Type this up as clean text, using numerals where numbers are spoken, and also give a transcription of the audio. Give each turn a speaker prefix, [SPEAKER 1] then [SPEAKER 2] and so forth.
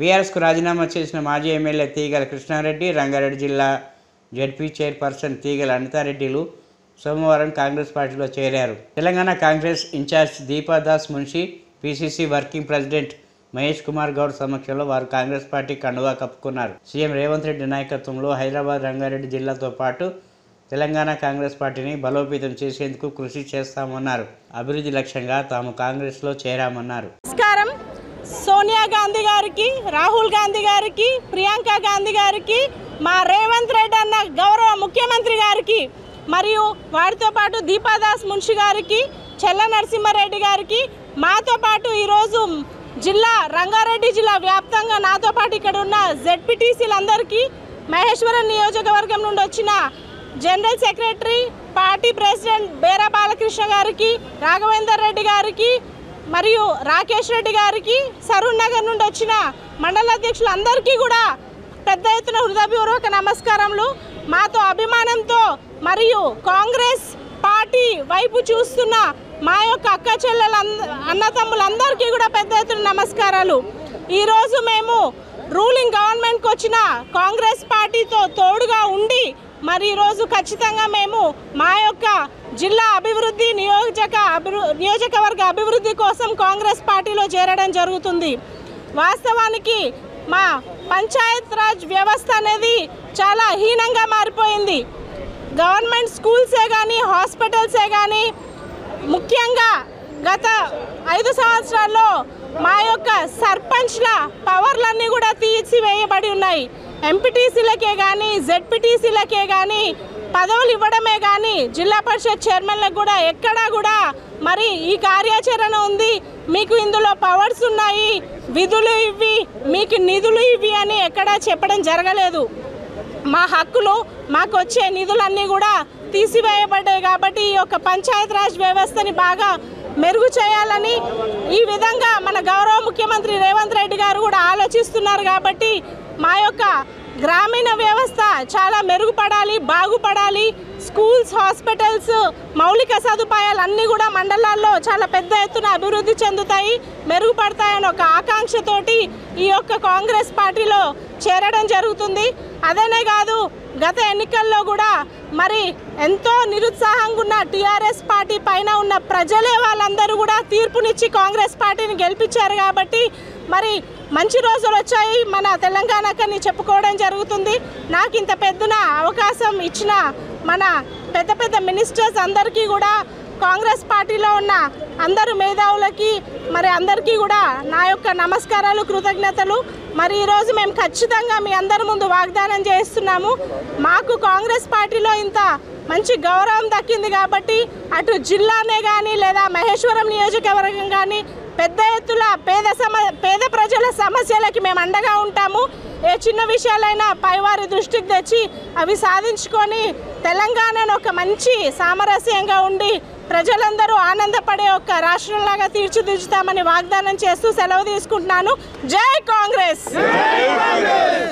[SPEAKER 1] బీఆర్ఎస్కు రాజీనామా చేసిన మాజీ ఎమ్మెల్యే తీగల కృష్ణారెడ్డి, రంగారెడ్డి జిల్లా జెడ్పీ చైర్పర్సన్ తీగల అనితారెడ్డిలు సోమవారం కాంగ్రెస్ పార్టీలో చేరారు. Telangana Congress incharge Deepadas Munshi, PCC working president Mahesh Kumar Goud సమక్షంలో వారు కాంగ్రెస్ పార్టీ కండువా కప్పుకున్నారు. సీఎం రేవంత్ రెడ్డి నాయకత్వంలో హైదరాబాద్, రంగారెడ్డి జిల్లాతో పాటు తెలంగాణ కాంగ్రెస్ పార్టీని బలోపేతం చేసేందుకు కృషి చేస్తామన్నారు. అభివృద్ధి లక్ష్యంగా తాము కాంగ్రెస్లో చేరామన్నారు.
[SPEAKER 2] నమస్కారం. సోనియా గాంధీ గారికి, రాహుల్ గాంధీ గారికి, ప్రియాంక గాంధీ గారికి, మా రేవంత్ రెడ్డి అన్న గౌరవ ముఖ్యమంత్రి గారికి, మరియు వారితో పాటు దీపాదాస్ మున్షి గారికి, చెల్ల నరసింహారెడ్డి గారికి, మాతో పాటు ఈరోజు రంగారెడ్డి జిల్లా వ్యాప్తంగా నాతో పాటు ఇక్కడ ఉన్న జెడ్పీటీసీలందరికీ, మహేశ్వరం నియోజకవర్గం నుండి వచ్చిన general secretary, party president Bera Balakrishna గారికి, రాఘవేందర్ రెడ్డి గారికి, మరియు రాకేష్ రెడ్డి గారికి, సరూర్ నగర్ నుండి వచ్చిన మండల అధ్యక్షులందరికీ కూడా పెద్ద ఎత్తున హృదయపూర్వక నమస్కారములు. మాతో అభిమానంతో మరియు కాంగ్రెస్ పార్టీ వైపు చూస్తున్న మా యొక్క అక్క చెల్లెల అన్నతమ్ములందరికీ కూడా పెద్ద ఎత్తున నమస్కారాలు. ఈరోజు మేము రూలింగ్ గవర్నమెంట్కి వచ్చిన కాంగ్రెస్ పార్టీతో తోడుగా ఉండి మరి ఈరోజు ఖచ్చితంగా మేము మా యొక్క జిల్లా అభివృద్ధి, నియోజకవర్గ అభివృద్ధి కోసం కాంగ్రెస్ పార్టీలో చేరడం జరుగుతుంది. వాస్తవానికి మా పంచాయత్ రాజ్ వ్యవస్థ అనేది చాలా హీనంగా మారిపోయింది. గవర్నమెంట్ స్కూల్సే కానీ, హాస్పిటల్సే కానీ, ముఖ్యంగా గత 5 సంవత్సరాల్లో మా యొక్క సర్పంచ్ల పవర్లన్నీ కూడా తీసివేయబడి ఉన్నాయి. ఎంపీటీసీలకే కానీ, జెడ్పీటీసీలకే కానీ పదవులు ఇవ్వడమే కానీ జిల్లా పరిషత్ చైర్మన్లకు కూడా ఎక్కడా కూడా మరి ఈ కార్యాచరణ ఉంది, మీకు ఇందులో పవర్స్ ఉన్నాయి, విధులు ఇవి, మీకు నిధులు ఇవి అని ఎక్కడా చెప్పడం జరగలేదు. మా హక్కులు, మాకు వచ్చే నిధులన్నీ కూడా తీసివేయబడ్డాయి. కాబట్టి ఈ యొక్క పంచాయత్ రాజ్ వ్యవస్థని బాగా మెరుగు చేయాలని ఈ విధంగా మన గౌరవ ముఖ్యమంత్రి రేవంత్ రెడ్డి గారు కూడా ఆలోచిస్తున్నారు. కాబట్టి మా యొక్క గ్రామీణ వ్యవస్థ చాలా మెరుగుపడాలి, బాగుపడాలి. స్కూల్స్, హాస్పిటల్స్, మౌలిక సదుపాయాలు అన్నీ కూడా మండలాల్లో చాలా పెద్ద ఎత్తున అభివృద్ధి చెందుతాయి, మెరుగుపడతాయని ఒక ఆకాంక్షతోటి ఈ యొక్క కాంగ్రెస్ పార్టీలో చేరడం జరుగుతుంది. అదేనే కాదు, గత ఎన్నికల్లో కూడా మరి ఎంతో నిరుత్సాహంగా ఉన్న టీఆర్ఎస్ పార్టీ పైన ఉన్న ప్రజలే వాళ్ళందరూ కూడా తీర్పునిచ్చి కాంగ్రెస్ పార్టీని గెలిపించారు. కాబట్టి మరి మంచి రోజులు వచ్చాయి మన తెలంగాణకని చెప్పుకోవడం జరుగుతుంది. నాకు ఇంత పెద్దన అవకాశం ఇచ్చిన మన పెద్ద పెద్ద మినిస్టర్స్ అందరికీ కూడా, కాంగ్రెస్ పార్టీలో ఉన్న అందరు మేధావులకి మరి అందరికీ కూడా నా యొక్క నమస్కారాలు, కృతజ్ఞతలు. మరి ఈరోజు మేము ఖచ్చితంగా మీ అందరి ముందు వాగ్దానం చేస్తున్నాము. మాకు కాంగ్రెస్ పార్టీలో ఇంత మంచి గౌరవం దక్కింది కాబట్టి అటు జిల్లానే కానీ లేదా మహేశ్వరం నియోజకవర్గం కానీ పెద్ద ఎత్తున పేద ప్రజల సమస్యలకి మేము అండగా ఉంటాము. ఏ చిన్న విషయాలైనా పైవారి దృష్టికి తెచ్చి అవి సాధించుకొని తెలంగాణను ఒక మంచి సామరస్యంగా ఉండి ప్రజలందరూ ఆనందపడే ఒక రాష్ట్రంలాగా తీర్చిదిద్దుతామని వాగ్దానం చేస్తూ సెలవు తీసుకుంటున్నాను. జై కాంగ్రెస్.